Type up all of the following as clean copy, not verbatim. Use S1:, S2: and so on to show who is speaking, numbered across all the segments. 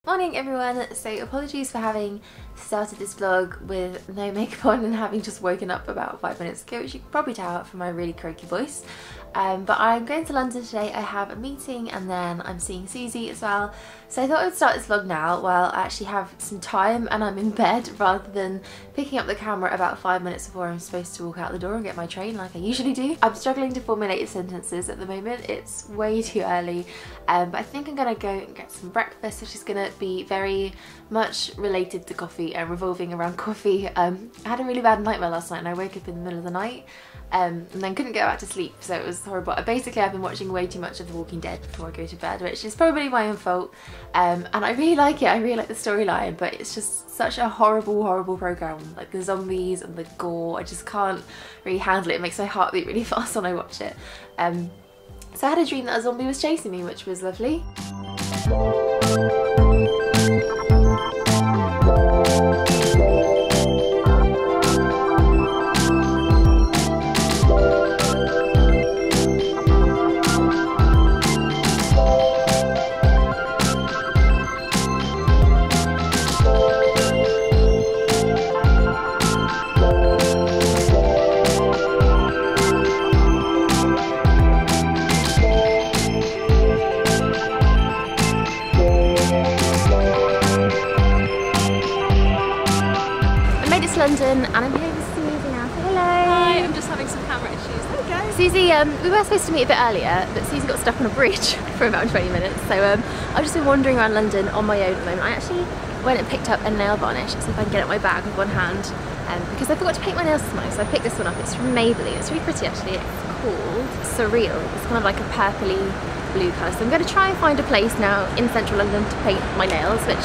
S1: Morning everyone, so apologies for having started this vlog with no makeup on and having just woken up about 5 minutes ago, which you can probably tell from my really croaky voice. But I'm going to London today. I have a meeting and then I'm seeing Suzie as well. So I thought I would start this vlog now while I actually have some time and I'm in bed rather than picking up the camera about 5 minutes before I'm supposed to walk out the door and get my train like I usually do. I'm struggling to formulate sentences at the moment. It's way too early, but I think I'm gonna go and get some breakfast, which is gonna be very much related to coffee and revolving around coffee. I had a really bad nightmare last night and I woke up in the middle of the night and then couldn't get back to sleep, so it was horrible. Basically I've been watching way too much of The Walking Dead before I go to bed, which is probably my own fault, and I really like it. I really like the storyline, but it's just such a horrible program. Like the zombies and the gore, I just can't really handle it. It makes my heart beat really fast when I watch it. So I had a dream that a zombie was chasing me, which was lovely. London, and I'm here with Suzie now. Say hello.
S2: Hi, I'm just having some camera issues. There we go.
S1: Suzie, we were supposed to meet a bit earlier, but Suzie got stuck on a bridge for about 20 minutes. So I've just been wandering around London on my own at the moment. I actually went and picked up a nail varnish to see if I can get it in my bag with one hand, because I forgot to paint my nails this morning. So I picked this one up. It's from Maybelline. It's really pretty actually. It's called Surreal. It's kind of like a purpley blue colour. So I'm going to try and find a place now in central London to paint my nails, which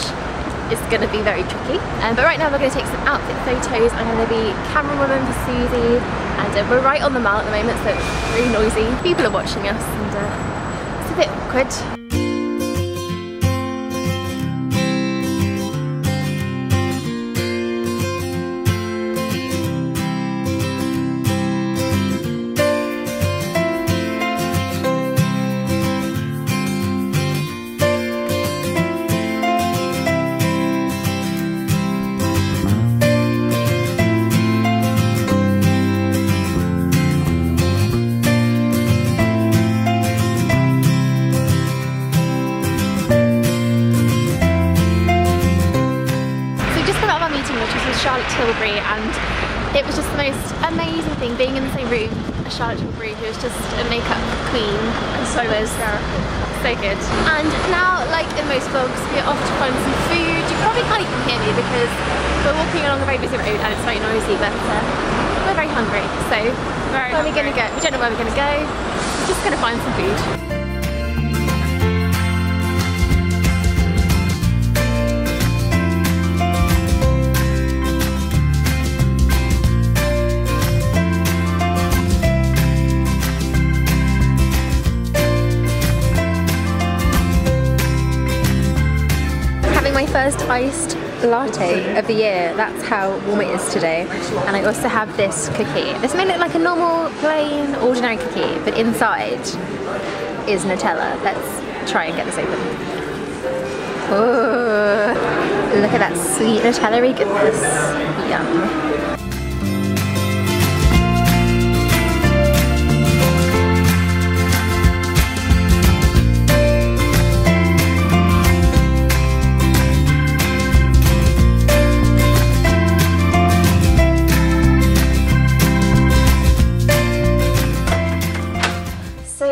S1: it's going to be very tricky, but right now we're going to take some outfit photos. I'm going to be camerawoman for Suzie, and we're right on the mall at the moment, so it's really noisy. People are watching us and it's a bit awkward. And it was just the most amazing thing being in the same room as Charlotte Tilbury, who was just a makeup queen, and so was so good. And now, like in most vlogs, we're off to find some food. You probably can't even hear me because we're walking along a very busy road and it's very noisy, but we're very hungry. So where are we going to go? We don't know where we're going to go. We're just going to find some food. My first iced latte of the year. That's how warm it is today. And I also have this cookie. This may look like a normal, plain, ordinary cookie, but inside is Nutella. Let's try and get this open. Oh, look at that sweet Nutella-y goodness. Yum.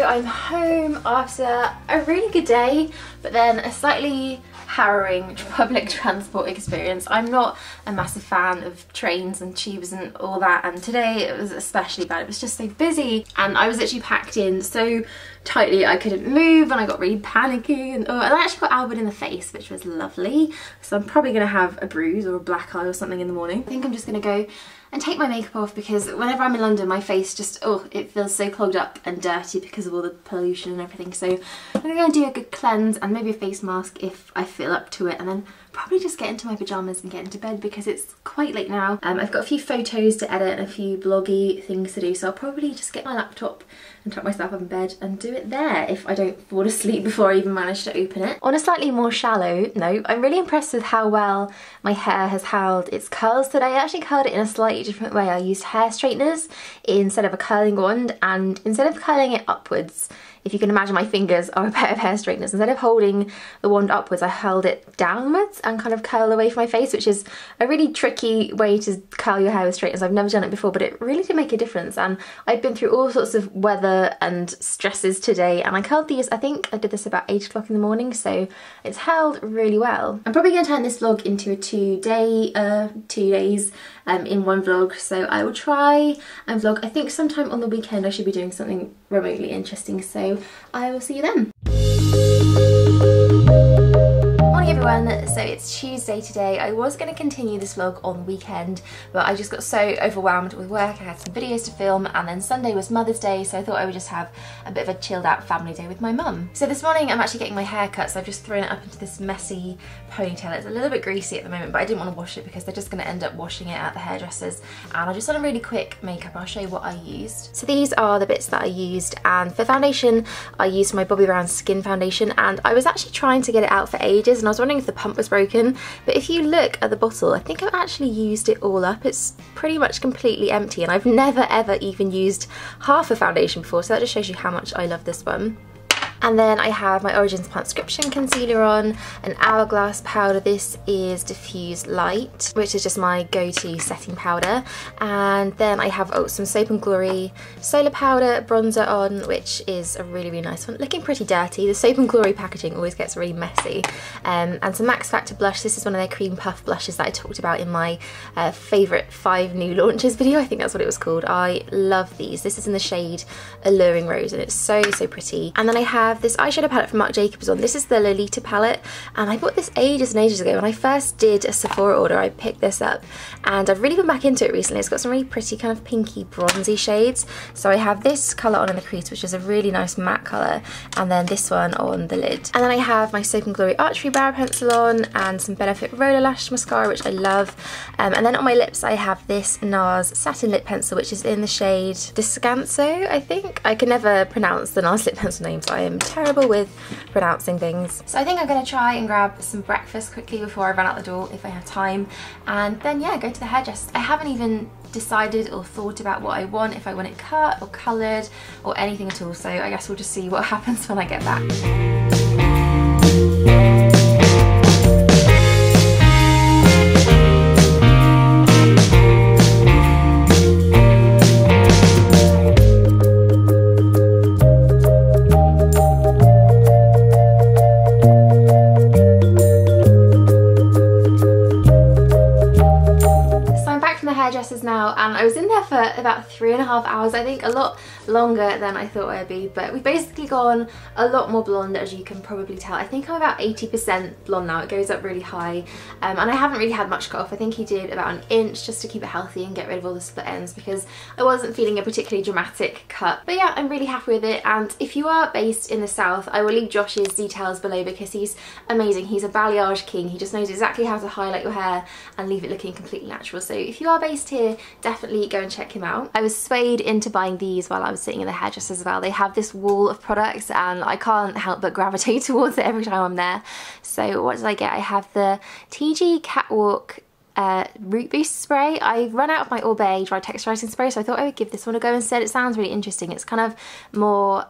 S1: I'm home after a really good day, but then a slightly harrowing public transport experience. I'm not a massive fan of trains and tubes and all that, and today it was especially bad. It was just so busy and I was actually packed in so tightly I couldn't move, and I got really panicky, and I actually got Albert in the face, which was lovely. So I'm probably going to have a bruise or a black eye or something in the morning. I think I'm just going to go and take my makeup off because whenever I'm in London my face just, it feels so clogged up and dirty because of all the pollution and everything. So I'm going to do a good cleanse and maybe a face mask if I feel up to it, and then probably just get into my pyjamas and get into bed because it's quite late now. I've got a few photos to edit and a few bloggy things to do, so I'll probably just get my laptop and tuck myself up in bed and do do it there if I don't fall asleep before I even manage to open it. On a slightly more shallow note, I'm really impressed with how well my hair has held its curls today. I actually curled it in a slightly different way. I used hair straighteners instead of a curling wand, and instead of curling it upwards, if you can imagine, my fingers are a pair of hair straighteners. Instead of holding the wand upwards, I held it downwards and kind of curled away from my face, which is a really tricky way to curl your hair with straighteners. I've never done it before, but it really did make a difference. And I've been through all sorts of weather and stresses today, and I curled these, I think I did this about 8 o'clock in the morning, so it's held really well. I'm probably going to turn this vlog into a 2 days in one vlog, so I will try and vlog. I think sometime on the weekend I should be doing something remotely interesting, so I will see you then. Morning everyone, so it's Tuesday today. I was going to continue this vlog on the weekend, but I just got so overwhelmed with work. I had some videos to film, and then Sunday was Mother's Day, so I thought I would just have a bit of a chilled out family day with my mum. So this morning I'm actually getting my hair cut, so I've just thrown it up into this messy ponytail. It's a little bit greasy at the moment, but I didn't want to wash it because they're just going to end up washing it at the hairdressers, and I just done a really quick makeup. I'll show you what I used. So these are the bits that I used, and for foundation I used my Bobbi Brown Skin Foundation, and I was actually trying to get it out for ages, and I was wondering if the pump was broken, but if you look at the bottle, I think I've actually used it all up. It's pretty much completely empty, and I've never ever even used half a foundation before, so that just shows you how much I love this one. And then I have my Origins Plantscription concealer on, an Hourglass powder. This is Diffused Light, which is just my go-to setting powder. And then I have some Soap & Glory Solar Powder bronzer on, which is a really, really nice one. Looking pretty dirty. The Soap & Glory packaging always gets really messy. And some Max Factor blush. This is one of their cream puff blushes that I talked about in my favourite 5 new launches video. I think that's what it was called. I love these. This is in the shade Alluring Rose, and it's so, so pretty. And then I have this eyeshadow palette from Marc on. This is the Lolita palette, and I bought this ages and ages ago. When I first did a Sephora order, I picked this up, and I've really been back into it recently. It's got some really pretty kind of pinky bronzy shades. So I have this colour on in the crease, which is a really nice matte colour, and then this one on the lid. And then I have my Soap & Glory Archery brow pencil on, and some Benefit Roller Lash mascara, which I love. And then on my lips I have this NARS satin lip pencil, which is in the shade Descanso, I think. I can never pronounce the NARS lip pencil names. I am terrible with pronouncing things. So I think I'm going to try and grab some breakfast quickly before I run out the door if I have time, and then yeah, go to the hairdresser. I haven't even decided or thought about what I want, if I want it cut or coloured or anything at all, so I guess we'll just see what happens when I get back. Now, and I was in there for about 3.5 hours, I think, a lot longer than I thought I'd be, but we've basically gone a lot more blonde, as you can probably tell. I think I'm about 80% blonde now. It goes up really high, and I haven't really had much cut off. I think he did about 1 inch just to keep it healthy and get rid of all the split ends, because I wasn't feeling a particularly dramatic cut. But yeah, I'm really happy with it, and if you are based in the south, I will leave Josh's details below because he's amazing. He's a balayage king. He just knows exactly how to highlight your hair and leave it looking completely natural. So if you are based here, definitely go and check him out. I was swayed into buying these while I was sitting in the hairdresser as well. They have this wall of products, and I can't help but gravitate towards it every time I'm there. So what did I get? I have the Tigi Catwalk root boost spray. I run out of my All Bay dry texturizing spray, so I thought I would give this one a go instead. It sounds really interesting. It's kind of more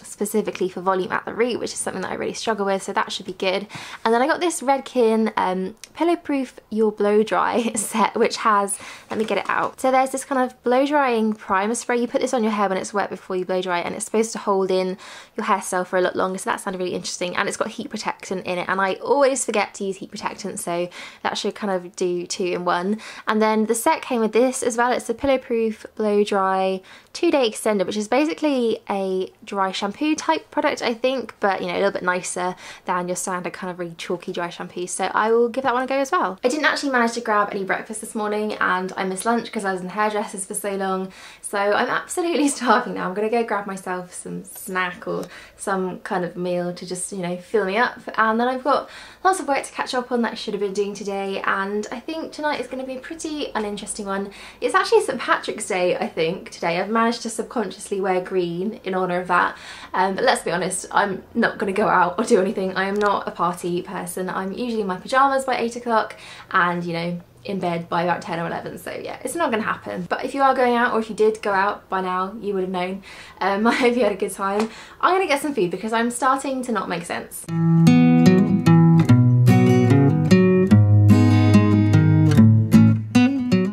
S1: specifically for volume at the root, which is something that I really struggle with, so that should be good. And then I got this Redken Pillow Proof Your Blow Dry set, which has, let me get it out. So there's this kind of blow drying primer spray. You put this on your hair when it's wet before you blow dry it, and it's supposed to hold in your hairstyle for a lot longer, so that sounded really interesting. And it's got heat protectant in it, and I always forget to use heat protectant, so that should kind of do 2 in 1. And then the set came with this as well. It's the Pillow Proof Blow Dry 2-day extender, which is basically a dry shampoo type product, I think, but you know, a little bit nicer than your standard kind of really chalky dry shampoo, so I will give that one a go as well. I didn't actually manage to grab any breakfast this morning, and I missed lunch because I was in hairdressers for so long, so I'm absolutely starving now. I'm gonna go grab myself some snack or some kind of meal to just, you know, fill me up, and then I've got lots of work to catch up on that I should have been doing today, and I think tonight is going to be a pretty uninteresting one. It's actually St. Patrick's Day, I think, today. I've managed to subconsciously wear green in honour of that. But let's be honest, I'm not going to go out or do anything. I am not a party person. I'm usually in my pyjamas by 8 o'clock and, you know, in bed by about 10 or 11, so yeah, it's not going to happen. But if you are going out, or if you did go out by now, you would have known. I hope you had a good time. I'm going to get some food because I'm starting to not make sense.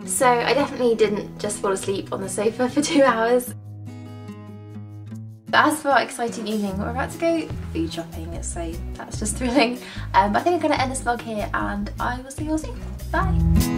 S1: So I definitely didn't just fall asleep on the sofa for 2 hours. But as for our exciting evening, we're about to go food shopping, so that's just thrilling. But I think I'm going to end this vlog here and I will see you all soon. Bye!